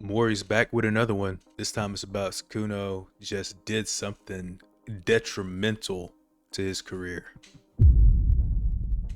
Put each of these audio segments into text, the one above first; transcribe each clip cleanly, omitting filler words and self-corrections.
Mori's back with another one. This time it's about Sykkuno just did something detrimental to his career.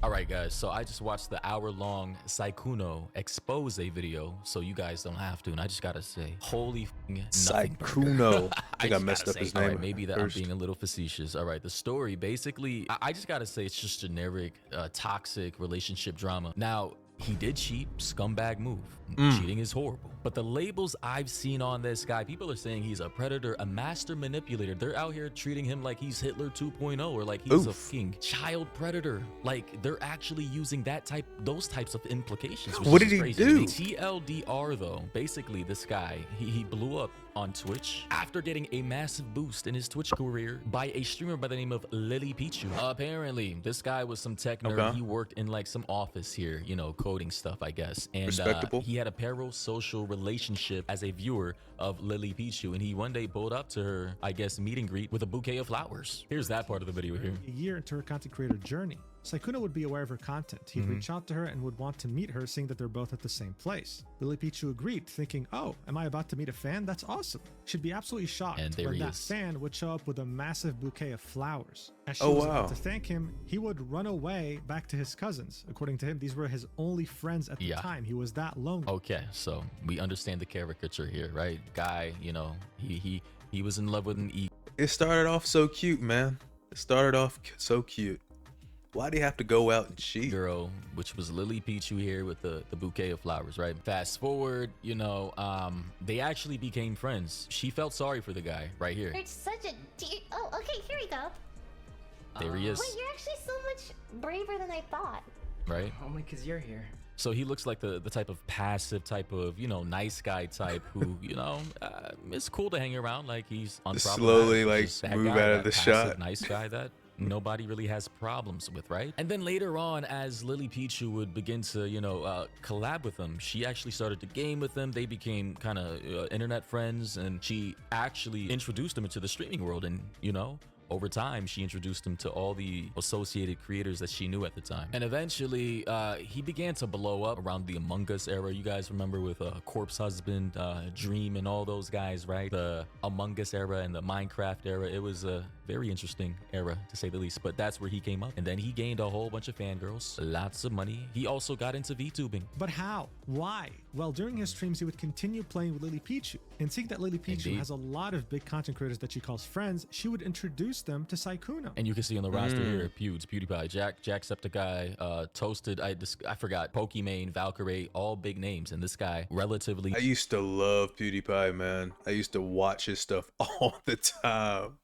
All right, guys, so I just watched the hour-long Sykkuno expose video, so you guys don't have to, and I just gotta say, holy nothing burger. Sykkuno. I think I just messed gotta up say, his all name right, maybe that first. I'm being a little facetious. All right, the story, basically, I just gotta say, it's just generic, toxic relationship drama. Now, he did cheat, scumbag move. Cheating is horrible. But the labels I've seen on this guy, people are saying he's a predator, a master manipulator. They're out here treating him like he's Hitler 2.0 or like he's a Oof. fucking child predator. Like they're actually using those types of implications. Which What is did he crazy. do? TLDR though, basically this guy, he blew up on Twitch after getting a massive boost in his Twitch career by a streamer by the name of Lily Pichu. Apparently, this guy was some tech nerd. Okay. He worked in like some office here, you know, coding stuff, I guess. And Respectable. he had a parasocial relationship as a viewer of Lily Pichu, and he one day pulled up to her, I guess, meet and greet with a bouquet of flowers. Here's that part of the video here. A year into her content creator journey, Sykkuno would be aware of her content. He'd reach out to her and would want to meet her, seeing that they're both at the same place. Lily Pichu agreed, thinking, oh, am I about to meet a fan? That's awesome. She'd be absolutely shocked And there when he that is. fan would show up with a massive bouquet of flowers. As she Oh, was wow. about to thank him, he would run away back to his cousins. According to him, these were his only friends at the Yeah. time. He was that lonely. Okay, so we understand the caricature here, right? Guy, you know, he was in love with an E. It started off so cute, man. It started off so cute. Why do you have to go out and cheat? girl, which was Lily Pichu here with the bouquet of flowers, right? Fast forward, you know, they actually became friends. She felt sorry for the guy right here. You're such a dear. Oh, okay, here we go. There he is, Wait, you're actually so much braver than I thought. right? Only because you're here. So he looks like the type of passive type of, you know, nice guy type who, you know, it's cool to hang around. Like he's unproblematic. Slowly, like, Just that move guy, out of that the passive, shot. Nice guy that nobody really has problems with, right? And then later on, as Lily Pichu would begin to, you know, collab with him, she actually started to game with him. They became kind of internet friends, and she actually introduced him into the streaming world. And, you know, over time, she introduced him to all the associated creators that she knew at the time. And eventually, he began to blow up around the Among Us era. You guys remember with Corpse Husband, Dream, and all those guys, right? The Among Us era and the Minecraft era. It was a very interesting era, to say the least. But that's where he came up. And then he gained a whole bunch of fangirls, lots of money. He also got into VTubing. But how? Why? Well, during his streams, he would continue playing with Lily Pichu. And seeing that Lily Pichu Indeed. has a lot of big content creators that she calls friends, she would introduce them to Sykkuno. And you can see on the roster here, PewDiePie, Jacksepticeye, Toasted, I forgot, Pokimane, Valkyrie, all big names. And this guy, relatively I used to love PewDiePie, man. I used to watch his stuff all the time.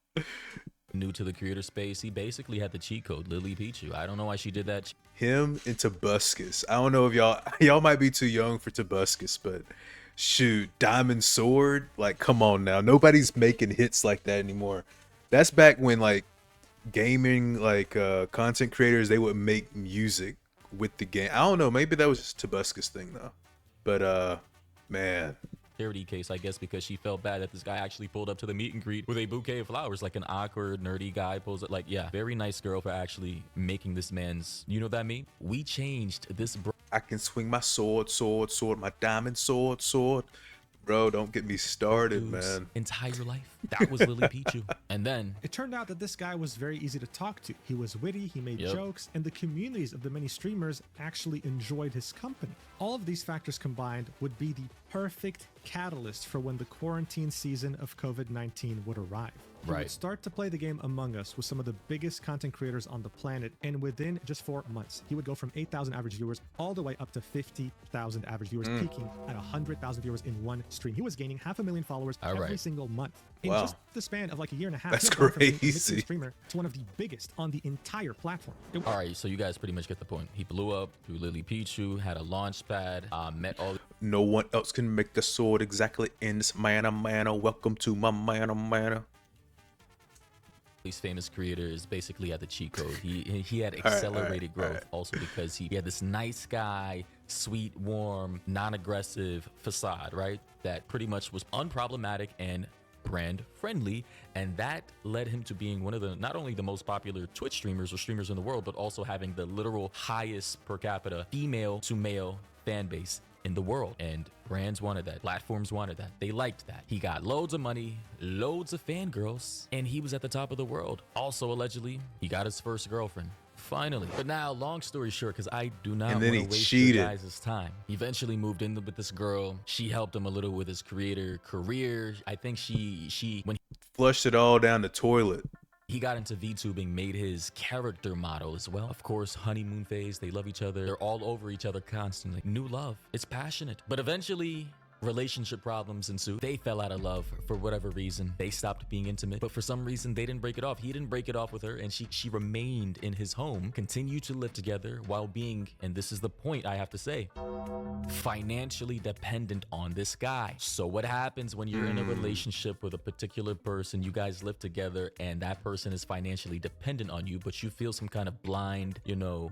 new to the creator space, he basically had the cheat code, Lily Pichu. I don't know why she did that. Him and Tobuscus. I don't know if y'all might be too young for Tobuscus, but shoot, Diamond Sword, like come on now. Nobody's making hits like that anymore. That's back when like gaming, like content creators, they would make music with the game. I don't know, maybe that was just Tobuscus thing though. But man, Charity case, I guess, because she felt bad that this guy actually pulled up to the meet and greet with a bouquet of flowers, like an awkward, nerdy guy pulls it. Like, yeah, very nice girl for actually making this man's, you know that meme? We changed this I can swing my sword, my diamond sword. Bro, don't get me started, bro's man. entire life. That was Lily Pichu. And then It turned out that this guy was very easy to talk to. He was witty, he made Yep. jokes, and the communities of the many streamers actually enjoyed his company. All of these factors combined would be the perfect catalyst for when the quarantine season of COVID-19 would arrive. He Right. would start to play the game Among Us with some of the biggest content creators on the planet, and within just 4 months, he would go from 8,000 average viewers all the way up to 50,000 average viewers, peaking at 100,000 viewers in one stream. He was gaining 500,000 followers All every right. single month. In Wow. just the span of like a year and a half, That's he had gone from being a hit crazy. streamer to one of the biggest on the entire platform. all right, so you guys pretty much get the point. He blew up through Lily Pichu, had a launch pad, met all No one else can make the sword exactly in this manner. Welcome to my manner. these famous creators. Basically had the cheat code. He had accelerated growth, right. also because he had this nice guy, sweet, warm, non-aggressive facade, right? That pretty much was unproblematic and brand friendly, and that led him to being one of the not only the most popular Twitch streamers or streamers in the world, but also having the literal highest per capita female to male fan base in the world. And brands wanted that. Platforms wanted that. They liked that. He got loads of money, loads of fangirls, and he was at the top of the world. Also, allegedly, he got his first girlfriend. Finally. But now, long story short, because I do not want to waste you guys' time. He eventually moved in with this girl. She helped him a little with his career. I think when flushed it all down the toilet. he got into VTubing, made his character model as well. Of course, honeymoon phase. They love each other. They're all over each other constantly. New love. It's passionate. But eventually, relationship problems ensued. They fell out of love for whatever reason. They stopped being intimate, but for some reason they didn't break it off. He didn't break it off with her, and she remained in his home, continued to live together while being, and this is the point I have to say, financially dependent on this guy. So what happens when you're in a relationship with a particular person, you guys live together, and that person is financially dependent on you, but you feel some kind of blind,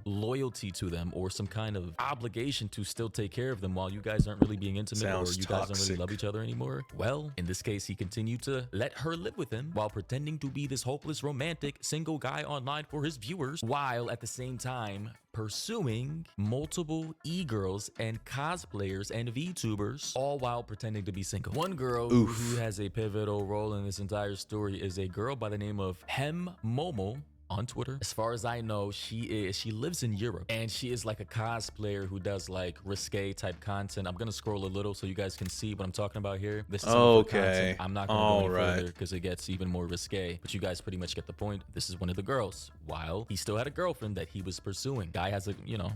loyalty to them or some kind of obligation to still take care of them while you guys aren't really being intimate or you guys don't really love each other anymore? Well, in this case, he continued to let her live with him while pretending to be this hopeless romantic single guy online for his viewers, while at the same time pursuing multiple e-girls and cosplayers and VTubers, all while pretending to be single. One girl who has a pivotal role in this entire story is a girl by the name of Hem Momo on Twitter. As far as I know, she lives in Europe, and she is like a cosplayer who does like risque type content. I'm gonna scroll a little so you guys can see what I'm talking about here. This is some of her content. I'm not gonna go any further because it gets even more risque, but you guys pretty much get the point. This is one of the girls. While he still had a girlfriend that he was pursuing. Guy has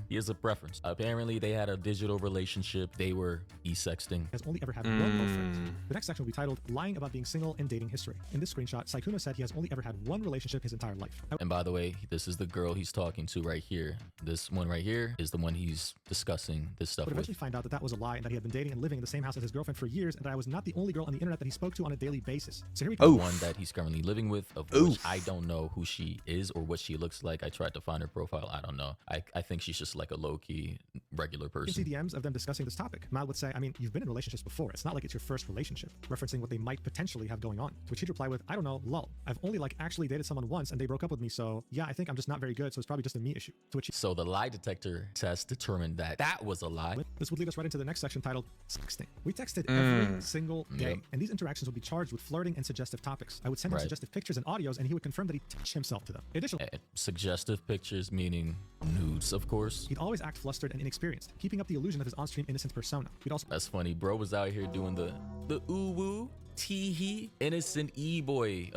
he has a preference. Apparently they had a digital relationship. They were e-sexting. Has only ever had one girlfriend. The next section will be titled Lying About Being Single and Dating History. In this screenshot, Sykkuno said he has only ever had one relationship his entire life. And by the way, this is the girl he's talking to right here. This one right here is the one he's discussing this stuff But with. eventually find out that that was a lie and that he had been dating and living in the same house as his girlfriend for years, and that I was not the only girl on the internet that he spoke to on a daily basis. So here we go. The one that he's currently living with, of which I don't know who she is or what she looks like. I tried to find her profile. I don't know. I think she's just like a low-key regular person. You can see DMs of them discussing this topic. Mal would say, I mean, you've been in relationships before. It's not like it's your first relationship, referencing what they might potentially have going on. To which he'd reply with, I don't know, lol. I've only actually dated someone once and they broke up with me, so yeah, I think I'm just not very good, so it's probably just a me issue. To which So the lie detector test determined that that was a lie. This would lead us right into the next section titled Sexting. We texted every single day, and these interactions would be charged with flirting and suggestive topics. I would send him suggestive pictures and audios, and he would confirm that he'd touch himself to them. Additionally, suggestive pictures meaning nudes, of course. He'd always act flustered and inexperienced, keeping up the illusion of his on-stream innocent persona. We'd also That's funny. Bro was out here doing the ooh-woo, tee-hee, innocent e-boy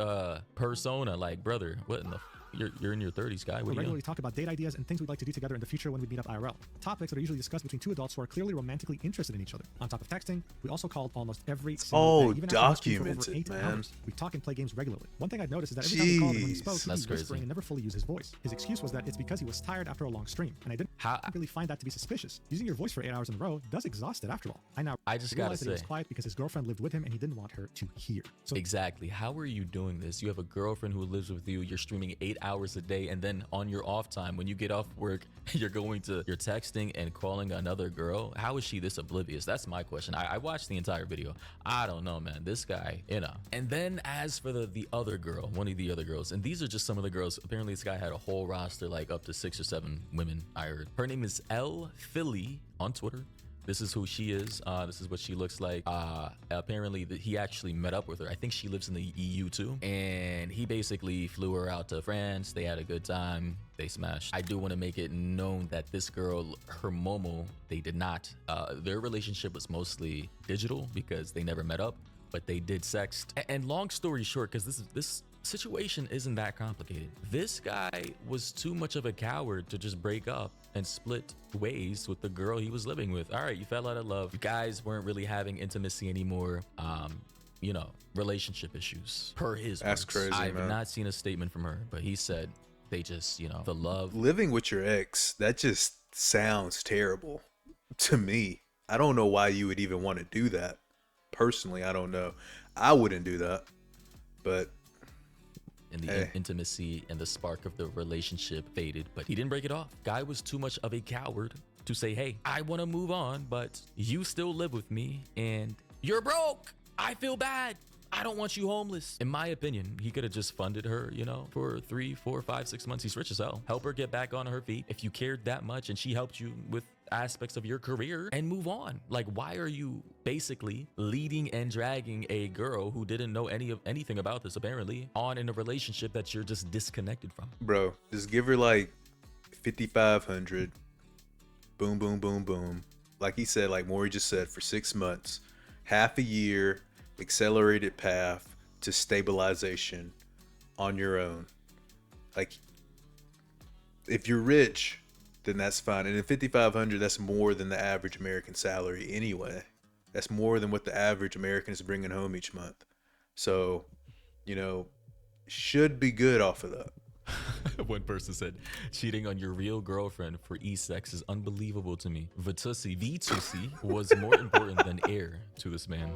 persona. Like, brother, what in the... You're in your 30s, guy. What we regularly talk about date ideas and things we'd like to do together in the future when we meet up IRL. Topics that are usually discussed between two adults who are clearly romantically interested in each other. On top of texting, we also called almost every single day, even after we streamed for over 8 hours. We talk and play games regularly. One thing I'd noticed is that every time we called him when he spoke, he was whispering and never fully used his voice. His excuse was that it's because he was tired after a long stream, and I didn't really find that to be suspicious. Using your voice for 8 hours in a row does exhaust it after all. I just realized that he was quiet because his girlfriend lived with him and he didn't want her to hear. So exactly. How are you doing this? You have a girlfriend who lives with you. You're streaming 8 hours a day, and then on your off time, when you get off work, you're texting and calling another girl. How is she this oblivious? That's my question. I watched the entire video. I don't know, man. This guy, And then as for the other girl, one of the other girls, and these are just some of the girls. Apparently this guy had a whole roster, like up to 6 or 7 women, I heard. Her name is L Philly on Twitter. This is who she is. This is what she looks like. Apparently, he actually met up with her. I think she lives in the EU too. And he basically flew her out to France. They had a good time. They smashed. I do want to make it known that this girl, her Momo, they did not. Their relationship was mostly digital because they never met up, but they did sext. And long story short, because this situation isn't that complicated. This guy was too much of a coward to just break up and split ways with the girl he was living with. All right, you fell out of love. You guys weren't really having intimacy anymore. Relationship issues per his That's words. crazy, I've man. not seen a statement from her, but he said they just, the love. Living with your ex, that just sounds terrible to me. I don't know why you would even want to do that. Personally, I don't know. I wouldn't do that. But and the intimacy and the spark of the relationship faded, but he didn't break it off. Guy was too much of a coward to say, hey, I want to move on, but you still live with me and you're broke. I feel bad. I don't want you homeless. In my opinion, he could have just funded her, for 3, 4, 5, 6 months. He's rich as hell. Help her get back on her feet. If you cared that much and she helped you with aspects of your career and move on. Like, why are you basically leading and dragging a girl who didn't know anything about this apparently on in a relationship that you're just disconnected from? Bro, just give her like 5,500. Boom, boom, boom, boom. Like he said, like Mori just said, for 6 months, half a year, accelerated path to stabilization on your own. Like, if you're rich, then that's fine. And in 5,500, that's more than the average American salary anyway. That's more than what the average American is bringing home each month. So, you know, should be good off of that. One person said, cheating on your real girlfriend for e-sex is unbelievable to me. V2C was more important than air to this man.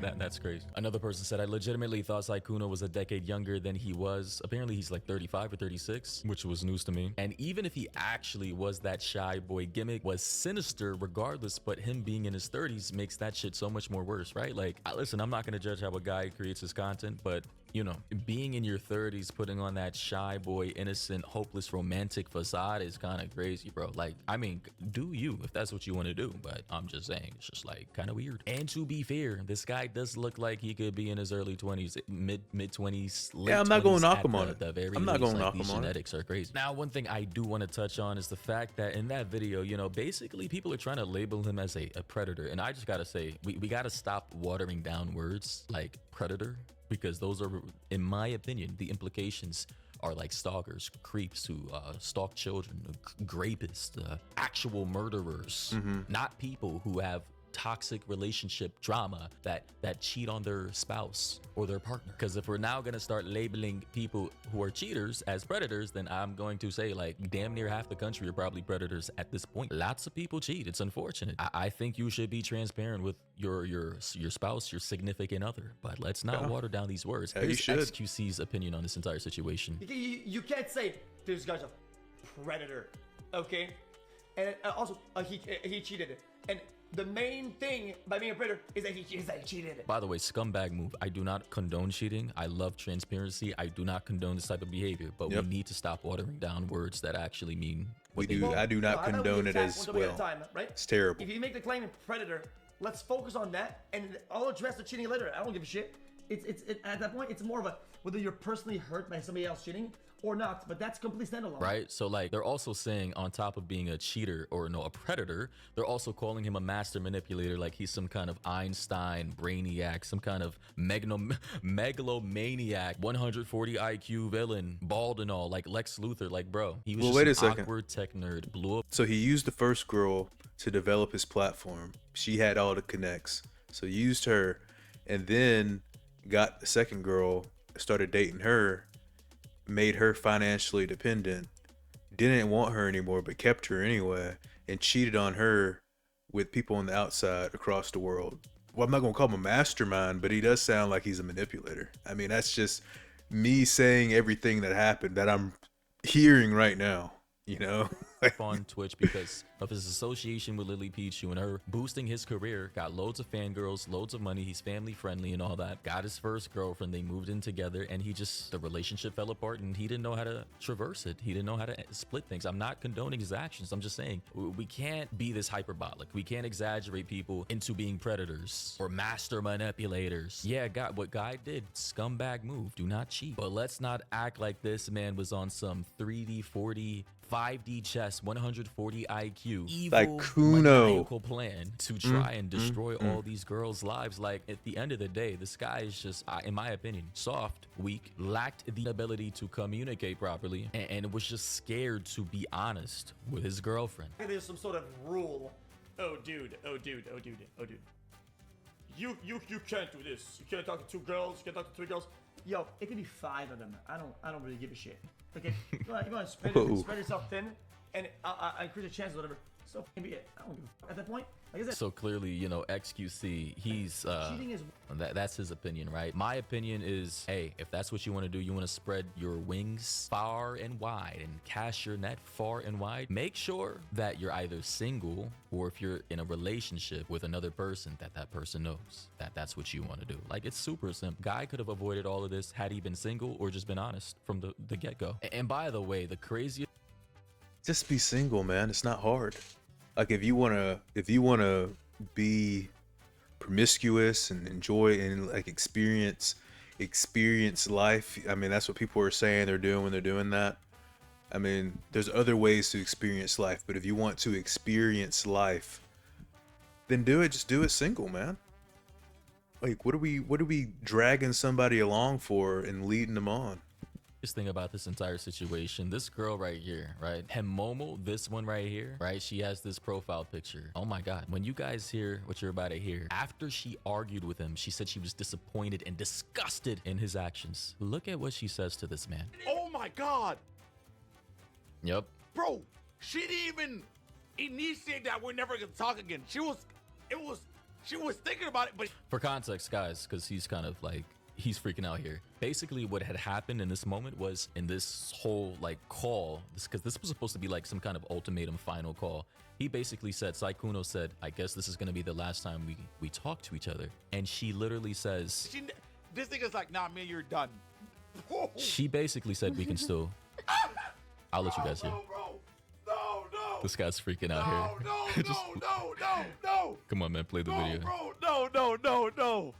That's crazy. Another person said, I legitimately thought Sykkuno was a decade younger than he was. Apparently he's like 35 or 36, which was news to me. And even if he actually was that shy boy gimmick, was sinister regardless, but him being in his 30s makes that shit so much more worse, right? Like, listen, I'm not gonna judge how a guy creates his content, but you know, being in your 30s, putting on that shy boy, innocent, hopeless, romantic facade is kind of crazy, bro. Like, I mean, do you if that's what you want to do, but I'm just saying, it's just like kind of weird. And to be fair, this guy does look like he could be in his early 20s, mid 20s, late. Yeah, I'm not going to knock at him on the- it. the very I'm not least. going to Like, knock these him on it. genetics are crazy. Now, one thing I do want to touch on is the fact that in that video, you know, basically people are trying to label him as a predator, and I just gotta say, we gotta stop watering down words like predator, because those are, in my opinion, the implications are like stalkers, creeps who stalk children, rapists, actual murderers, not people who have toxic relationship drama that cheat on their spouse or their partner. Because if we're now going to start labeling people who are cheaters as predators, then I'm going to say like damn near half the country are probably predators at this point. Lots of people cheat. It's unfortunate. I think you should be transparent with your spouse, your significant other, but let's not water down these words. Yeah, you Here's should. XQC's opinion on this entire situation. You can't say this guy's a predator, okay? And also, he cheated. And the main thing by being a predator is that he cheated. By the way, scumbag move. I do not condone cheating. I love transparency. I do not condone this type of behavior, but Yep. we need to stop watering down words that actually mean We what they do. mean. I do not I know we condone it attack as one topic at a well. time, right? It's terrible. If you make the claim predator, let's focus on that, and I'll address the cheating later. I don't give a shit. It's at that point, it's more of a whether you're personally hurt by somebody else cheating or not, but that's completely standalone. Right? So like they're also saying on top of being a cheater or no, a predator, they're also calling him a master manipulator, like he's some kind of Einstein brainiac, some kind of megalomaniac, 140 IQ villain, bald and all, like Lex Luthor. Like, bro, he was Well, just wait an a second. awkward tech nerd, blew up. So he used the first girl to develop his platform. She had all the connects. So he used her and then got the second girl, started dating her, made her financially dependent, didn't want her anymore, but kept her anyway, and cheated on her with people on the outside across the world. Well, I'm not going to call him a mastermind, but he does sound like he's a manipulator. I mean, that's just me saying everything that happened that I'm hearing right now, you know? on Twitch because of his association with Lily Pichu and her boosting his career, got loads of fangirls, loads of money, he's family friendly and all that, got his first girlfriend, they moved in together, and the relationship fell apart and he didn't know how to traverse it. He didn't know how to split things. I'm not condoning his actions. I'm just saying we can't be this hyperbolic. We can't exaggerate people into being predators or master manipulators. Yeah, what Guy did, scumbag move, do not cheat. But let's not act like this man was on some 3D, 4D, 5D chess, 140 IQ, evil, Sykkuno. maniacal plan to try and destroy all these girls' lives. Like, at the end of the day, this guy is just, in my opinion, soft, weak, lacked the ability to communicate properly, and was just scared to be honest with his girlfriend. There's some sort of rule. Oh dude, oh dude, oh dude, oh dude. You can't do this. You can't talk to 2 girls, you can't talk to 3 girls. Yo, it can be 5 of them. I don't really give a shit. Okay, go on, spread yourself thin, and I increase the chances, whatever. So can be it. I don't give a fuck at that point. Like I said, So clearly, you know, XQC, he's cheating is that's his opinion, right? My opinion is, hey, if that's what you want to do, you want to spread your wings far and wide and cast your net far and wide, make sure that you're either single or if you're in a relationship with another person, that person knows that that's what you want to do. Like, it's super simple. Guy could have avoided all of this had he been single or just been honest from the get-go. And by the way, the craziest Just be single, man. It's not hard. Like if you wanna be promiscuous and enjoy and like experience life. I mean, that's what people are saying they're doing when they're doing that. I mean, there's other ways to experience life, but if you want to experience life, then do it. Just do it single, man. Like, what are we dragging somebody along for and leading them on? Thing about this entire situation, this girl right here, right? Hemomo, this one right here, right? She has this profile picture. Oh my God. When you guys hear what you're about to hear, after she argued with him, she said she was disappointed and disgusted in his actions. Look at what she says to this man. Oh my God. Yep. Bro, she didn't even initiate that we're never gonna talk again. She was thinking about it, but For context, guys, because he's kind of like, he's freaking out here. Basically, what had happened in this moment was in this whole like call, because this was supposed to be like some kind of ultimatum final call. He basically said, Sykkuno said, I guess this is going to be the last time we talk to each other. And she literally says, this nigga's like, nah, man, you're done. she basically said, we can still, I'll let you guys hear. No, bro. No, no. This guy's freaking out here. No, Just- no. Come on, man, play the video. Bro, no.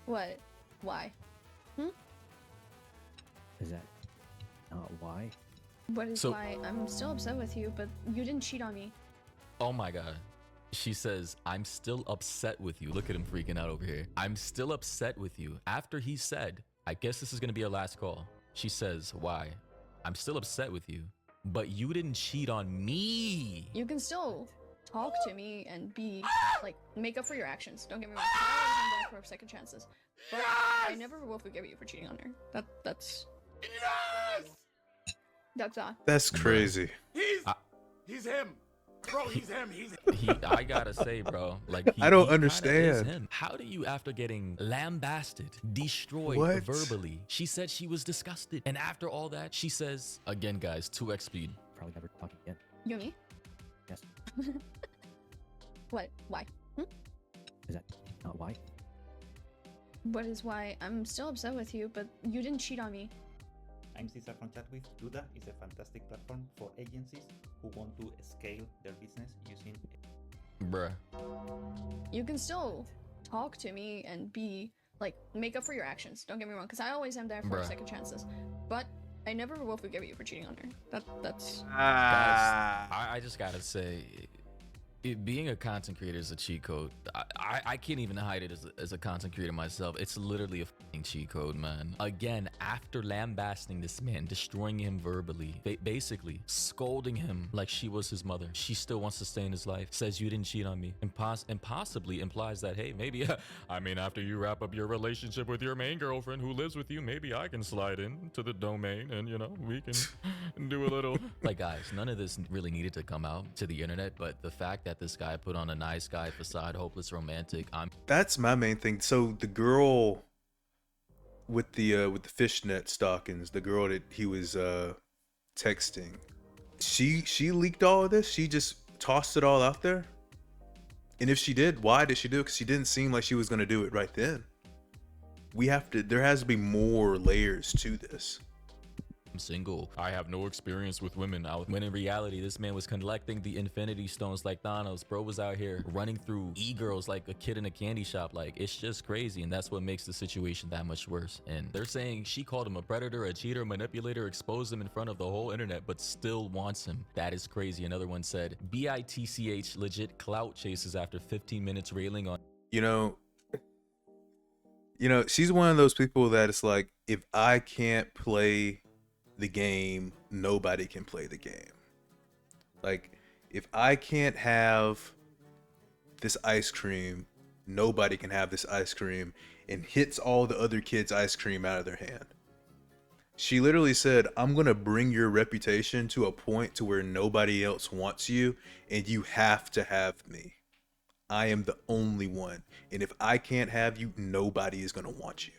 What? Why? Is that not why? What is So- why? I'm still upset with you, but you didn't cheat on me. Oh my God. She says, I'm still upset with you. Look at him freaking out over here. I'm still upset with you. After he said, I guess this is going to be a last call. She says, why? I'm still upset with you, but you didn't cheat on me. You can still talk to me and be like make up for your actions. Don't get me wrong. I always am down for second chances, but I never will forgive you for cheating on her. That's Yes! all. That's crazy. He's him. Bro, he's him. I gotta say, bro, like I don't he kinda is understand. him. How do you, after getting lambasted, destroyed What? verbally, she said she was disgusted, and after all that, she says, again, guys, 2x speed. Probably never talk again. You and me? Yes. What? Why? Is that not why? What is why? I'm still upset with you, but you didn't cheat on me. I'm Cesar from Chatwith. Duda is a fantastic platform for agencies who want to scale their business using. Bruh. You can still talk to me and be like make up for your actions. Don't get me wrong, because I always am there for Bruh. second chances, but I never will forgive you for cheating on her. That's Guys, I just gotta say, being a content creator is a cheat code. I can't even hide it as a content creator myself. It's literally a fucking cheat code, man. Again, after lambasting this man, destroying him verbally, basically scolding him like she was his mother, she still wants to stay in his life, says you didn't cheat on me, and possibly implies that, hey, maybe, I mean, after you wrap up your relationship with your main girlfriend who lives with you, maybe I can slide in to the domain and, you know, we can do a little. Like, guys, none of this really needed to come out to the internet, but the fact that this guy put on a nice guy facade, hopeless romantic, That's my main thing. So the girl with the fishnet stockings, the girl that he was texting, she leaked all of this. She just tossed it all out there. And if she did, why did she do it? Because she didn't seem like she was gonna do it right then. There has to be more layers to this. single. I have no experience with women. When in reality, this man was collecting the infinity stones like Thanos. Bro was out here running through e-girls like a kid in a candy shop. Like, it's just crazy, and that's what makes the situation that much worse. And they're saying she called him a predator, a cheater, manipulator, exposed him in front of the whole internet, but still wants him. That is crazy. Another one said, BITCH legit clout chases after 15 minutes railing on. You know, she's one of those people that it's like, if I can't play the game, nobody can play the game. Like, if I can't have this ice cream, nobody can have this ice cream, and hits all the other kids' ice cream out of their hand. She literally said, I'm gonna bring your reputation to a point to where nobody else wants you, and you have to have me. I am the only one. And if I can't have you, nobody is going to want you.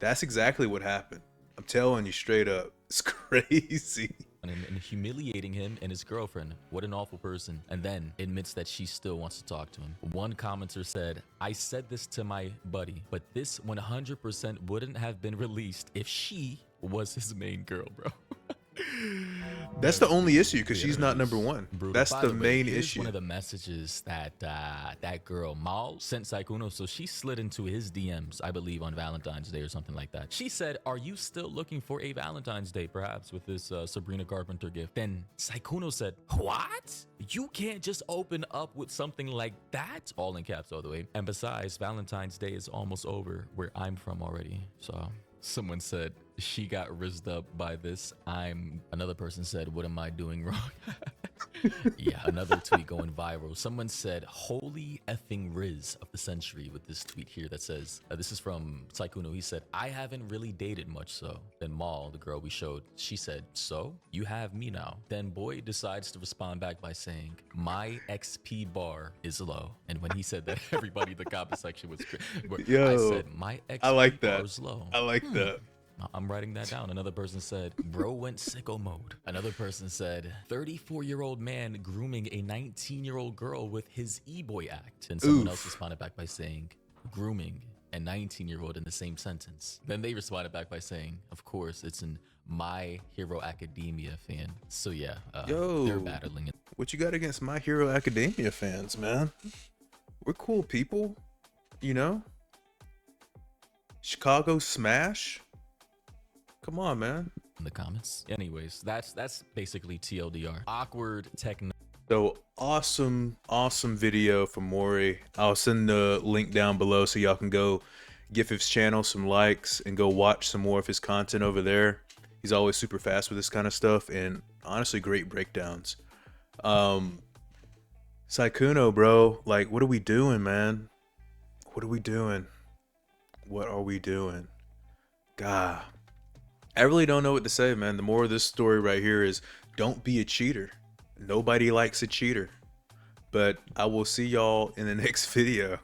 That's exactly what happened. I'm telling you straight up. It's crazy. And humiliating him and his girlfriend. What an awful person. And then admits that she still wants to talk to him. One commenter said, I said this to my buddy, but this 100% wouldn't have been released if she was his main girl, bro. That's the only issue because she's not number one. Brutal. That's By the way, main here's issue. One of the messages that that girl Mal sent Sykkuno, so she slid into his DMs, I believe, on Valentine's Day or something like that. She said, "Are you still looking for a Valentine's Day, perhaps with this Sabrina Carpenter gift?" Then Sykkuno said, "What? You can't just open up with something like that?" All in caps, all the way. And besides, Valentine's Day is almost over where I'm from already. So someone said she got rizzed up by this. Another person said, "What am I doing wrong?" Yeah, another tweet going viral. Someone said, "Holy effing Riz of the century," with this tweet here that says, this is from Sykkuno. He said, "I haven't really dated much, so." Then Mal, the girl we showed, she said, "So you have me now." Then Boy decides to respond back by saying, "My XP bar is low." And when he said that, everybody in the comment section was Yo, I said, "My XP I like bar that. is low." I like that. I'm writing that down. Another person said, "Bro went sicko mode." Another person said, "34-year-old man grooming a 19-year-old girl with his e-boy act." And someone else responded back by saying, "Grooming a 19-year-old" in the same sentence. Then they responded back by saying, "Of course, it's an My Hero Academia fan." So yeah, they're battling it. What you got against My Hero Academia fans, man? We're cool people, you know? Chicago Smash? Come on, man. In the comments. Anyways, that's basically TLDR. Awkward techno. So awesome video from Mori. I'll send the link down below so y'all can go give his channel some likes and go watch some more of his content over there. He's always super fast with this kind of stuff and honestly great breakdowns. Sykkuno, bro, like, what are we doing, man? What are we doing? What are we doing? God, I really don't know what to say, man. The moral of this story right here is don't be a cheater. Nobody likes a cheater. But I will see y'all in the next video.